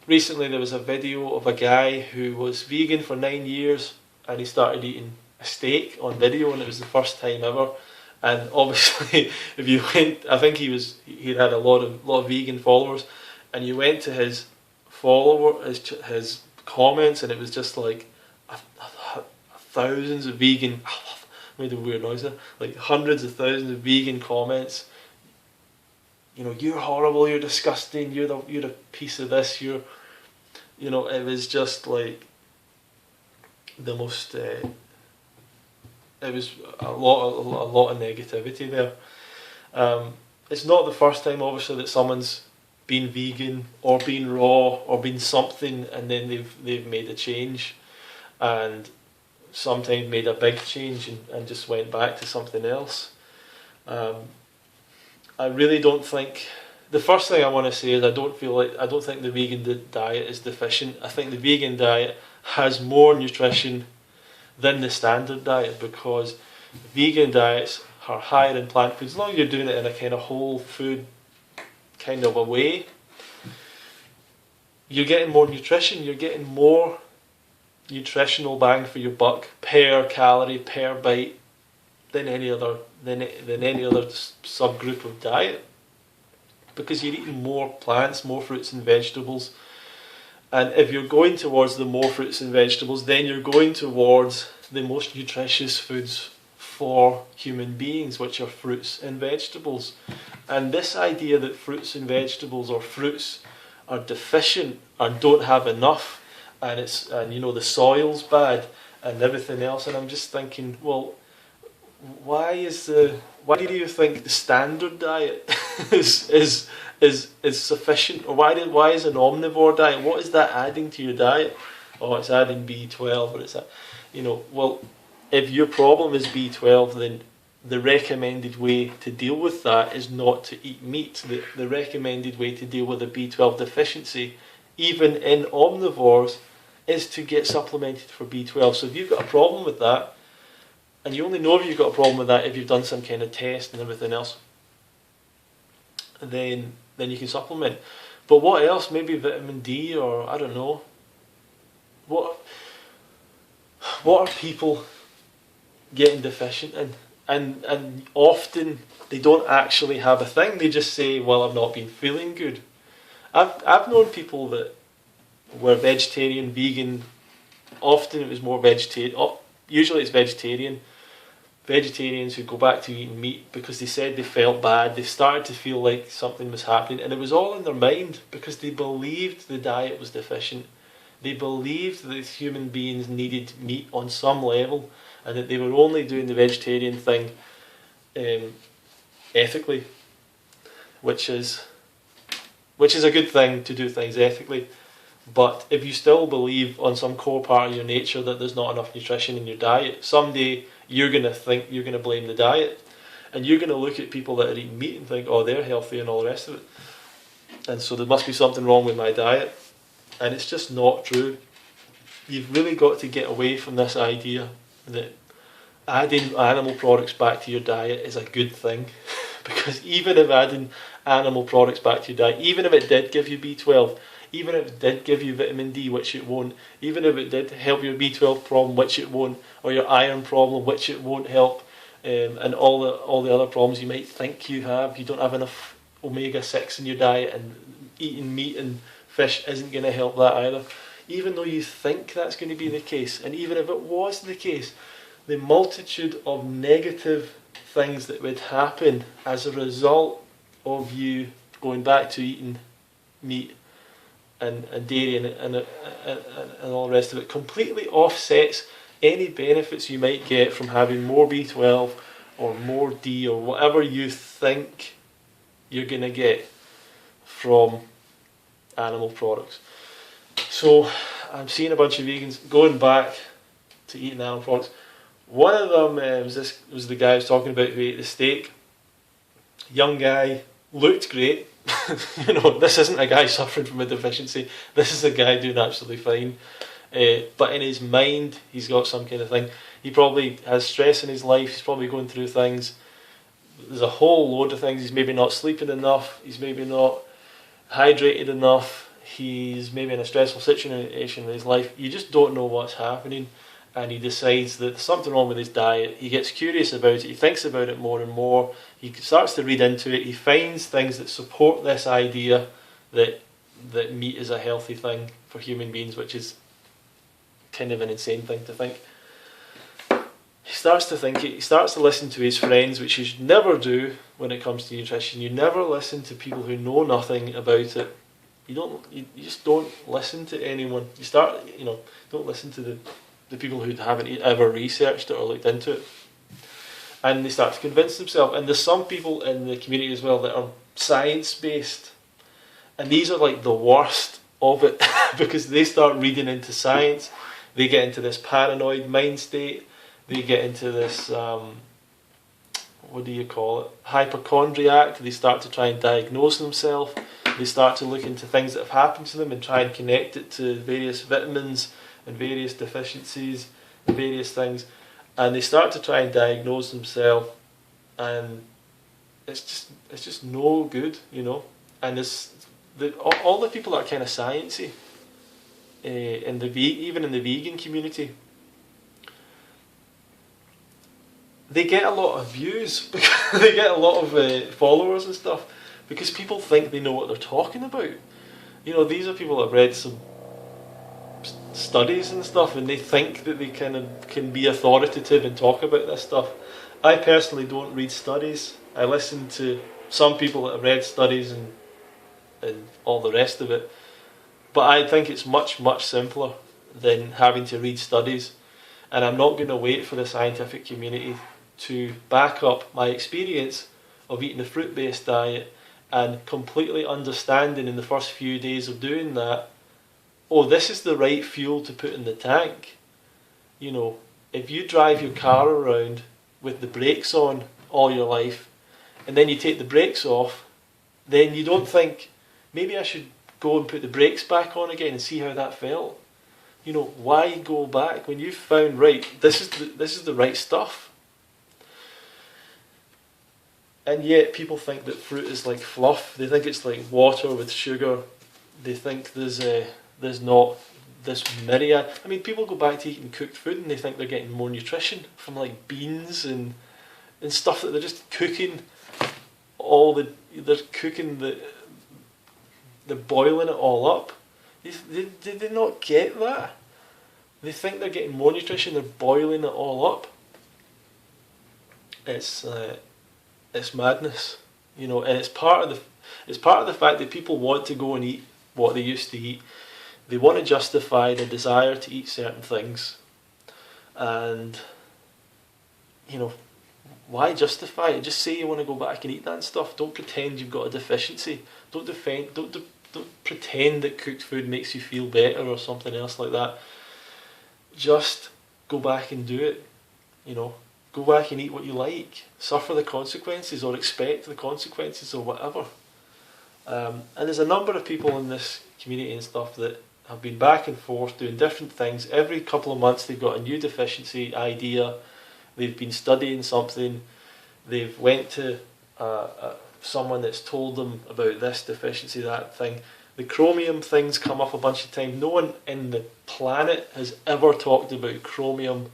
recently there was a video of a guy who was vegan for 9 years, and he started eating a steak on video, and it was the first time ever. And obviously, if you went, I think he had a lot of vegan followers, and you went to his his comments, and it was just like thousands of vegan. Made a weird noise there. Like hundreds of thousands of vegan comments. You know, you're horrible. You're disgusting. You're a piece of this. It was just like the most. It was a lot of negativity there. It's not the first time, obviously, that someone's been vegan or been raw or been something, and then they've made a change, and sometimes made a big change and just went back to something else. I really don't think. The first thing I want to say is I don't think the vegan diet is deficient. I think the vegan diet has more nutrition than the standard diet, because vegan diets are higher in plant foods. As long as you're doing it in a kind of whole food kind of a way, you're getting more nutrition. You're getting more nutritional bang for your buck per calorie, per bite than any other subgroup of diet, because you're eating more plants, more fruits and vegetables. And if you're going towards the more fruits and vegetables, then you're going towards the most nutritious foods for human beings, which are fruits and vegetables. And this idea that fruits and vegetables or fruits are deficient or don't have enough, and the soil's bad and everything else, and I'm just thinking, well, why do you think the standard diet is sufficient, or why is an omnivore diet, what is that adding to your diet? Oh, it's adding B12, or it's that, well, if your problem is B12, then the recommended way to deal with that is not to eat meat. The recommended way to deal with a B12 deficiency, even in omnivores, is to get supplemented for B12. So if you've got a problem with that, and you only know if you've got a problem with that if you've done some kind of test and everything else, then you can supplement. But what else? Maybe vitamin D, or I don't know. What are people getting deficient in? And often they don't actually have a thing. They just say, well, I've not been feeling good. I've known people that were vegetarian, vegan. Often it was more vegetarian. Usually it's vegetarian. Vegetarians who go back to eating meat because they said they felt bad. They started to feel like something was happening, and it was all in their mind because they believed the diet was deficient. They believed that human beings needed meat on some level, and that they were only doing the vegetarian thing ethically, which is a good thing, to do things ethically. But if you still believe on some core part of your nature that there's not enough nutrition in your diet, someday you're going to blame the diet, and you're going to look at people that are eating meat and think, oh, they're healthy and all the rest of it, and so there must be something wrong with my diet. And it's just not true. You've really got to get away from this idea that adding animal products back to your diet is a good thing. Because even if adding animal products back to your diet, even if it did give you B12, even if it did give you vitamin D, which it won't, even if it did help your B12 problem, which it won't, or your iron problem, which it won't help, and all the other problems you might think you have, you don't have enough omega-6 in your diet, and eating meat and fish isn't going to help that either. Even though you think that's going to be the case, and even if it was the case, the multitude of negative things that would happen as a result of you going back to eating meat and dairy and all the rest of it completely offsets any benefits you might get from having more B12 or more D or whatever you think you're going to get from animal products. So I'm seeing a bunch of vegans going back to eating animal products. One of them was the guy I was talking about who ate the steak. Young guy, looked great. This isn't a guy suffering from a deficiency. This is a guy doing absolutely fine. But in his mind, he's got some kind of thing. He probably has stress in his life. He's probably going through things. There's a whole load of things. He's maybe not sleeping enough. He's maybe not hydrated enough. he's maybe in a stressful situation in his life, you just don't know what's happening, and he decides that there's something wrong with his diet. He gets curious about it, he thinks about it more and more, he starts to read into it, he finds things that support this idea that meat is a healthy thing for human beings, which is kind of an insane thing to think. He starts to think it, he starts to listen to his friends, which you should never do when it comes to nutrition. You never listen to people who know nothing about it. You just don't listen to anyone. Don't listen to the people who haven't ever researched it or looked into it. And they start to convince themselves. And there's some people in the community as well that are science-based. And these are like the worst of it because they start reading into science. They get into this paranoid mind state. They get into this, what do you call it, hypochondriac. They start to try and diagnose themselves. They start to look into things that have happened to them and try and connect it to various vitamins and various deficiencies and various things. And they start to try and diagnose themselves, and it's just no good, And all the people that are kind of sciencey, even in the vegan community, they get a lot of views, they get a lot of followers and stuff, because people think they know what they're talking about. These are people that have read some studies and stuff, and they think that they can be authoritative and talk about this stuff. I personally don't read studies. I listen to some people that have read studies and all the rest of it. But I think it's much, much simpler than having to read studies. And I'm not going to wait for the scientific community to back up my experience of eating a fruit-based diet and completely understanding in the first few days of doing that, this is the right fuel to put in the tank. If you drive your car around with the brakes on all your life, and then you take the brakes off, then you don't think, maybe I should go and put the brakes back on again and see how that felt. Why go back when you've found, right, this is the right stuff? And yet people think that fruit is like fluff. They think it's like water with sugar. They think there's not this myriad. I mean, people go back to eating cooked food and they think they're getting more nutrition from like beans and stuff that they're just cooking. They're cooking they're boiling it all up. Did they not get that? They think they're getting more nutrition. They're boiling it all up. It's madness, and it's part of the fact that people want to go and eat what they used to eat. They want to justify the desire to eat certain things, and why justify it? Just say you want to go back and eat that stuff. Don't pretend you've got a deficiency. Don't pretend that cooked food makes you feel better or something else like that. Just go back and do it. Go back and eat what you like. Suffer the consequences or expect the consequences or whatever. And there's a number of people in this community and stuff that have been back and forth doing different things. Every couple of months they've got a new deficiency idea. They've been studying something. They've went to someone that's told them about this deficiency, that thing. The chromium things come up a bunch of times. No one in the planet has ever talked about chromium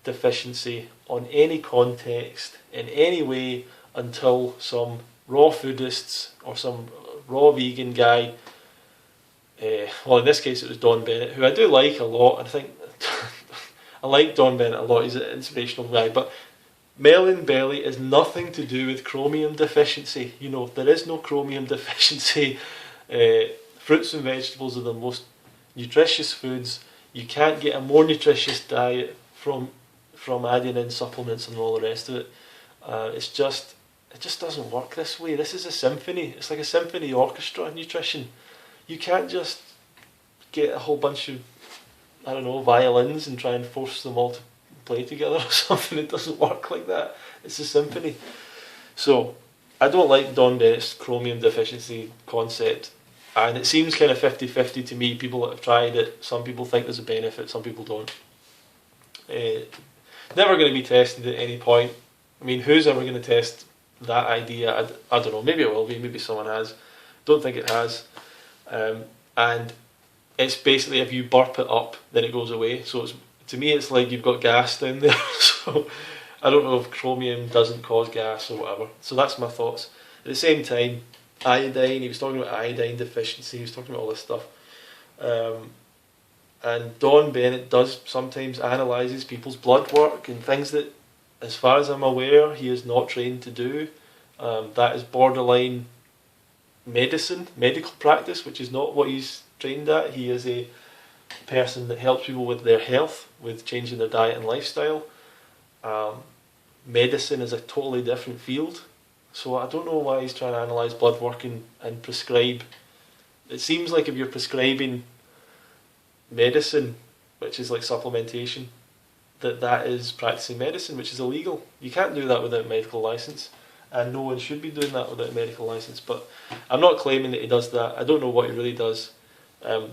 deficiency on any context in any way until some raw foodists or some raw vegan guy, in this case it was Don Bennett, who I do like a lot. I think I like Don Bennett a lot. He's an inspirational guy, but melon belly is nothing to do with chromium deficiency. There is no chromium deficiency. Fruits and vegetables are the most nutritious foods. You can't get a more nutritious diet from adding in supplements and all the rest of it. It just doesn't work this way. This is a symphony. It's like a symphony orchestra nutrition. You can't just get a whole bunch of, violins and try and force them all to play together or something. It doesn't work like that. It's a symphony. So I don't like Don Bennett's chromium deficiency concept, and it seems kind of 50-50 to me. People that have tried it, some people think there's a benefit, some people don't. Never going to be tested at any point. I mean, who's ever going to test that idea? I don't know. Maybe it will be. Maybe someone has. Don't think it has. And and it's basically if you burp it up, then it goes away. So to me, it's like you've got gas down there. So I don't know if chromium doesn't cause gas or whatever. So that's my thoughts. At the same time, iodine, he was talking about iodine deficiency, he was talking about all this stuff. And Don Bennett does sometimes analyses people's blood work and things that, as far as I'm aware, he is not trained to do. That is borderline medical practice, which is not what he's trained at. He is a person that helps people with their health, with changing their diet and lifestyle. Medicine is a totally different field. So I don't know why he's trying to analyse blood work and prescribe. It seems like if you're prescribing medicine, which is like supplementation, that is practicing medicine, which is illegal. You can't do that without a medical licence, and no one should be doing that without a medical licence. But I'm not claiming that he does that. I don't know what he really does, and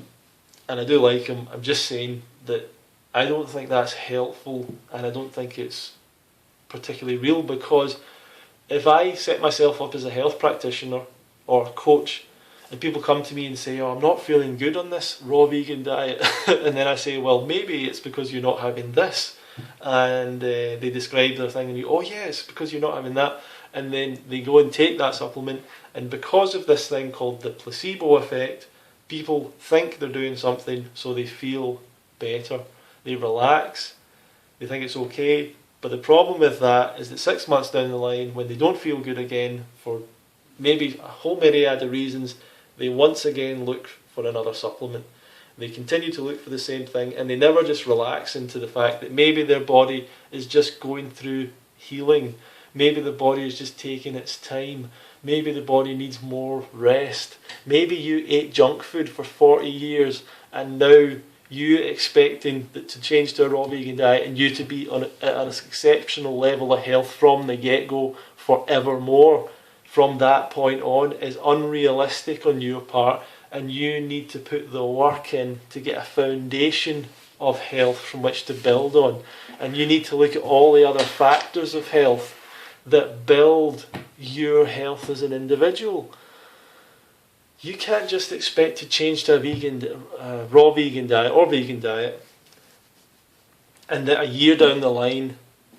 I do like him. I'm just saying that I don't think that's helpful, and I don't think it's particularly real, because if I set myself up as a health practitioner or coach, and people come to me and say, oh, I'm not feeling good on this raw vegan diet, and then I say, well, maybe it's because you're not having this, and they describe their thing, and you, oh yeah, it's because you're not having that, and then they go and take that supplement, and because of this thing called the placebo effect, people think they're doing something, so they feel better, they relax, they think it's okay. But the problem with that is that 6 months down the line, when they don't feel good again for maybe a whole myriad of reasons, they once again look for another supplement. They continue to look for the same thing, and they never just relax into the fact that maybe their body is just going through healing. Maybe the body is just taking its time. Maybe the body needs more rest. Maybe you ate junk food for 40 years and now you expecting that to change to a raw vegan diet and you to be at an exceptional level of health from the get-go forevermore from that point on is unrealistic on your part, and you need to put the work in to get a foundation of health from which to build on, and you need to look at all the other factors of health that build your health as an individual. You can't just expect to change to a raw vegan diet or vegan diet, and that a year down the line,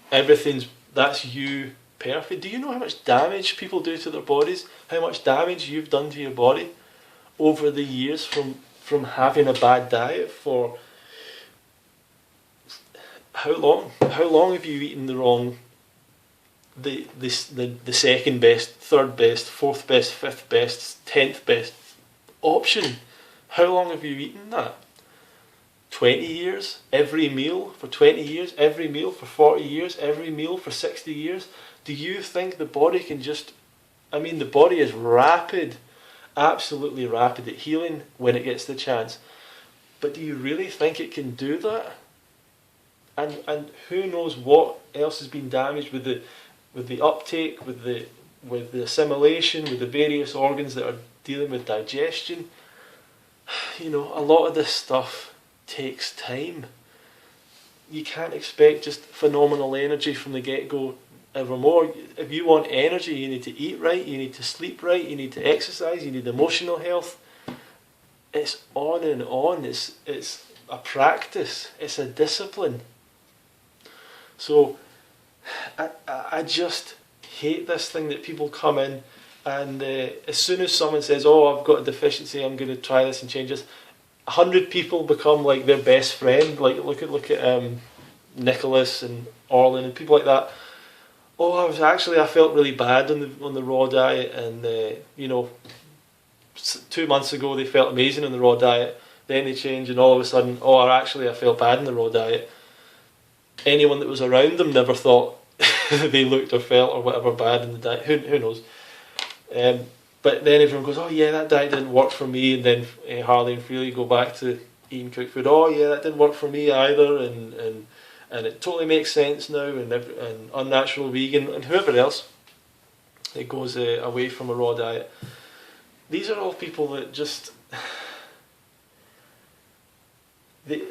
that's you perfect. Do you know how much damage people do to their bodies? How much damage you've done to your body over the years from having a bad diet for how long? How long have you eaten the wrong? The second best, third best, fourth best, fifth best, 10th best option. How long have you eaten that? 20 years? Every meal for 20 years? Every meal for 40 years? Every meal for 60 years? Do you think the body can just... I mean, the body is rapid, absolutely rapid at healing when it gets the chance. But do you really think it can do that? And who knows what else has been damaged with the uptake, with the assimilation, with the various organs that are dealing with digestion. You know, a lot of this stuff takes time. You can't expect just phenomenal energy from the get-go evermore. If you want energy, you need to eat right, you need to sleep right, you need to exercise, you need emotional health. It's on and on. It's a practice. It's a discipline. So I just hate this thing that people come in and as soon as someone says, oh, I've got a deficiency, I'm going to try this and change this, 100 people become like their best friend. Like look at Nicholas and Orlin and people like that. Oh, I felt really bad on the raw diet, and 2 months ago they felt amazing on the raw diet. Then they change, and all of a sudden, I felt bad on the raw diet. Anyone that was around them never thought they looked or felt or whatever bad in the diet. Who knows? But then everyone goes, oh yeah, that diet didn't work for me, and then Harley and Freely go back to eating cooked food. Oh yeah, that didn't work for me either, and it totally makes sense now, and unnatural vegan, and whoever else that goes away from a raw diet. These are all people that just they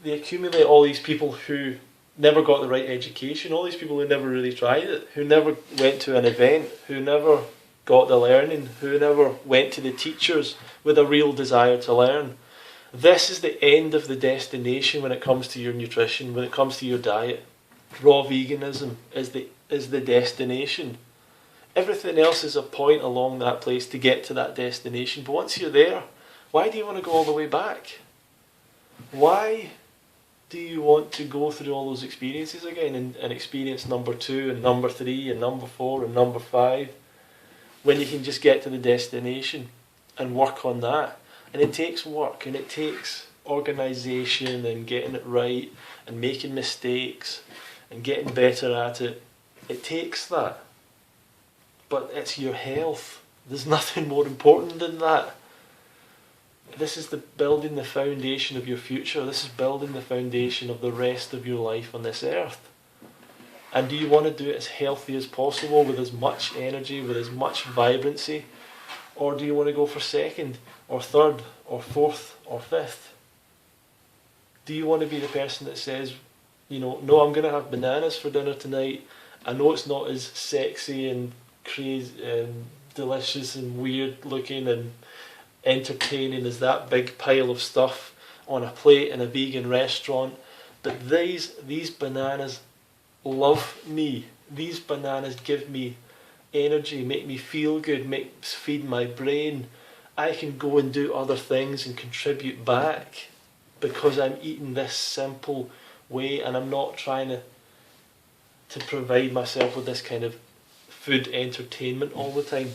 accumulate all these people who never got the right education, all these people who never really tried it, who never went to an event, who never got the learning, who never went to the teachers with a real desire to learn. This is the end of the destination when it comes to your nutrition, when it comes to your diet. Raw veganism is the destination. Everything else is a point along that place to get to that destination. But once you're there, why do you want to go all the way back? Why do you want to go through all those experiences again and experience number 2 and number 3 and number 4 and number 5 when you can just get to the destination and work on that? And it takes work, and it takes organisation and getting it right and making mistakes and getting better at it. It takes that. But it's your health. There's nothing more important than that. This is building the foundation of your future. This is building the foundation of the rest of your life on this earth. And do you want to do it as healthy as possible, with as much energy, with as much vibrancy? Or do you want to go for second, or third, or fourth, or fifth? Do you want to be the person that says, no, I'm going to have bananas for dinner tonight. I know it's not as sexy and crazy and delicious and weird looking and entertaining as that big pile of stuff on a plate in a vegan restaurant, but these bananas love me. These bananas give me energy, make me feel good, feed my brain. I can go and do other things and contribute back because I'm eating this simple way, and I'm not trying to provide myself with this kind of food entertainment all the time.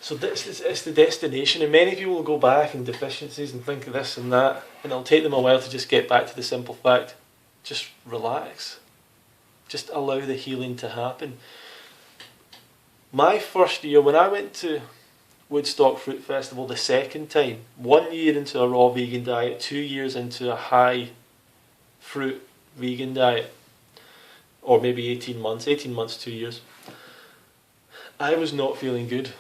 So it's the destination, and many people will go back in deficiencies and think of this and that, and it'll take them a while to just get back to the simple fact. Just relax. Just allow the healing to happen. My first year, when I went to Woodstock Fruit Festival the second time, 1 year into a raw vegan diet, 2 years into a high fruit vegan diet, or maybe 18 months, 2 years, I was not feeling good.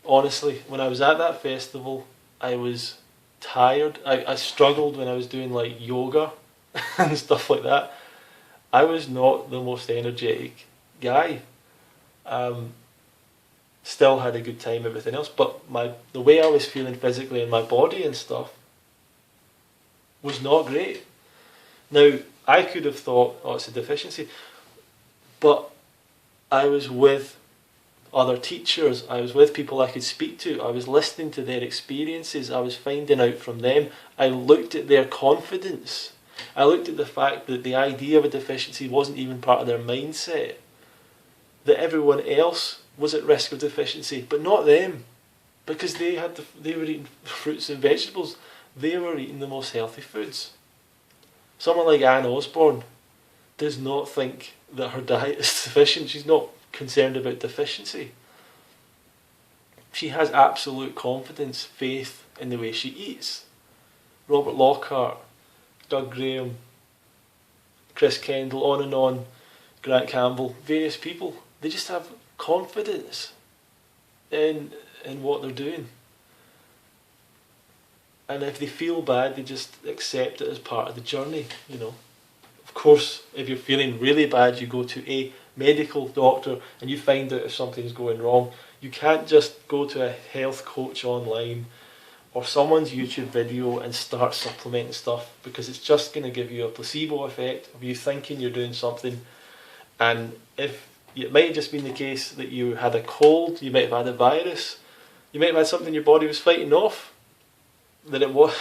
Honestly, when I was at that festival, I was tired. I struggled when I was doing like yoga and stuff like that. I was not the most energetic guy. Still had a good time, everything else, but the way I was feeling physically in my body and stuff was not great. Now, I could have thought, it's a deficiency, but I was with other teachers, I was with people I could speak to, I was listening to their experiences, I was finding out from them, I looked at their confidence, I looked at the fact that the idea of a deficiency wasn't even part of their mindset, that everyone else was at risk of deficiency, but not them, because they were eating fruits and vegetables, they were eating the most healthy foods. Someone like Anne Osborne does not think that her diet is deficient. She's not concerned about deficiency. She has absolute confidence, faith in the way she eats. Robert Lockhart, Doug Graham, Chris Kendall, on and on, Grant Campbell, various people, they just have confidence in what they're doing. And if they feel bad, they just accept it as part of the journey, Of course, if you're feeling really bad, you go to a medical doctor and you find out if something's going wrong. You can't just go to a health coach online or someone's YouTube video and start supplementing stuff, because it's just going to give you a placebo effect of you thinking you're doing something. And if it might have just been the case that you had a cold, you might have had a virus, you might have had something your body was fighting off, that it was,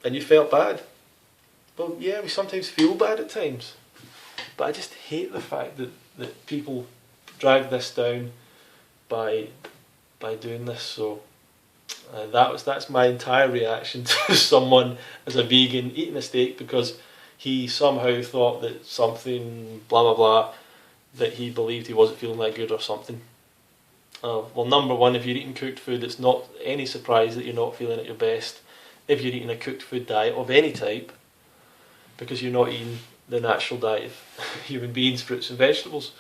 and you felt bad. Well, yeah, we sometimes feel bad at times, but I just hate the fact that people drag this down by doing this. So that's my entire reaction to someone as a vegan eating a steak because he somehow thought that something blah blah blah, that he believed he wasn't feeling that good or something. Well, number one, if you're eating cooked food, it's not any surprise that you're not feeling at your best if you're eating a cooked food diet of any type, because you're not eating the natural diet of human beings, fruits and vegetables.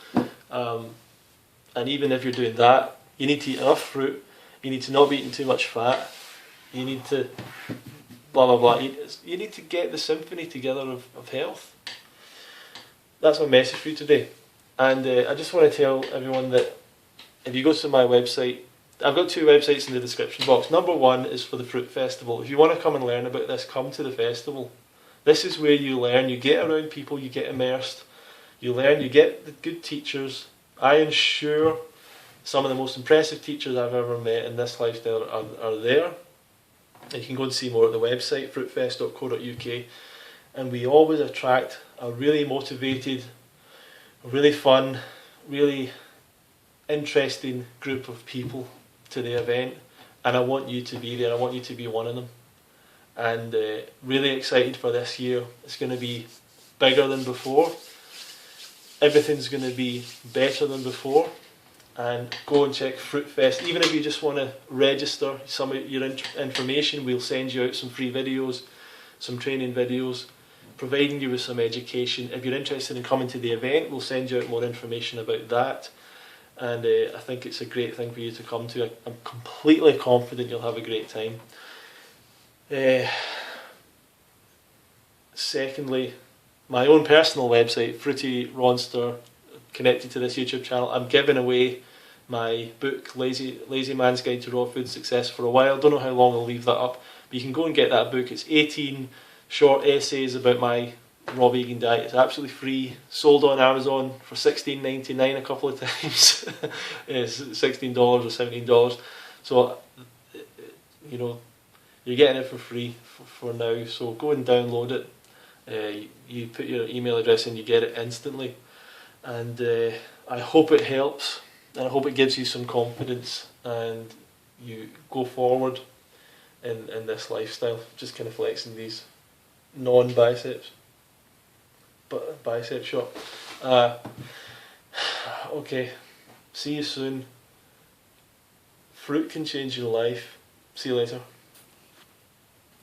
And even if you're doing that, you need to eat enough fruit, you need to not be eating too much fat, you need to blah blah blah. You need to get the symphony together of health. That's my message for you today. And I just want to tell everyone that if you go to my website, I've got 2 websites in the description box. Number 1 is for the Fruit Festival. If you want to come and learn about this, come to the festival. This is where you learn, you get around people, you get immersed, you learn, you get the good teachers. I am sure some of the most impressive teachers I've ever met in this lifestyle are there. And you can go and see more at the website, fruitfest.co.uk. And we always attract a really motivated, really fun, really interesting group of people to the event. And I want you to be there, I want you to be one of them. And really excited for this year. It's going to be bigger than before. Everything's going to be better than before. And go and check Fruit Fest. Even if you just want to register some of your information, we'll send you out some free videos, some training videos, providing you with some education. If you're interested in coming to the event, we'll send you out more information about that. And I think it's a great thing for you to come to. I'm completely confident you'll have a great time. Secondly, my own personal website, Fruity Ronster, connected to this YouTube channel, I'm giving away my book, Lazy Man's Guide to Raw Food Success, for a while. Don't know how long I'll leave that up, but you can go and get that book. It's 18 short essays about my raw vegan diet. It's absolutely free, sold on Amazon for $16.99 a couple of times. It's $16 or $17. So, you know, you're getting it for free for now. So go and download it. You put your email address in, you get it instantly. And I hope it helps, and I hope it gives you some confidence, and you go forward in this lifestyle. Just kind of flexing these non-biceps, but bicep shot. Okay, see you soon. Fruit can change your life. See you later.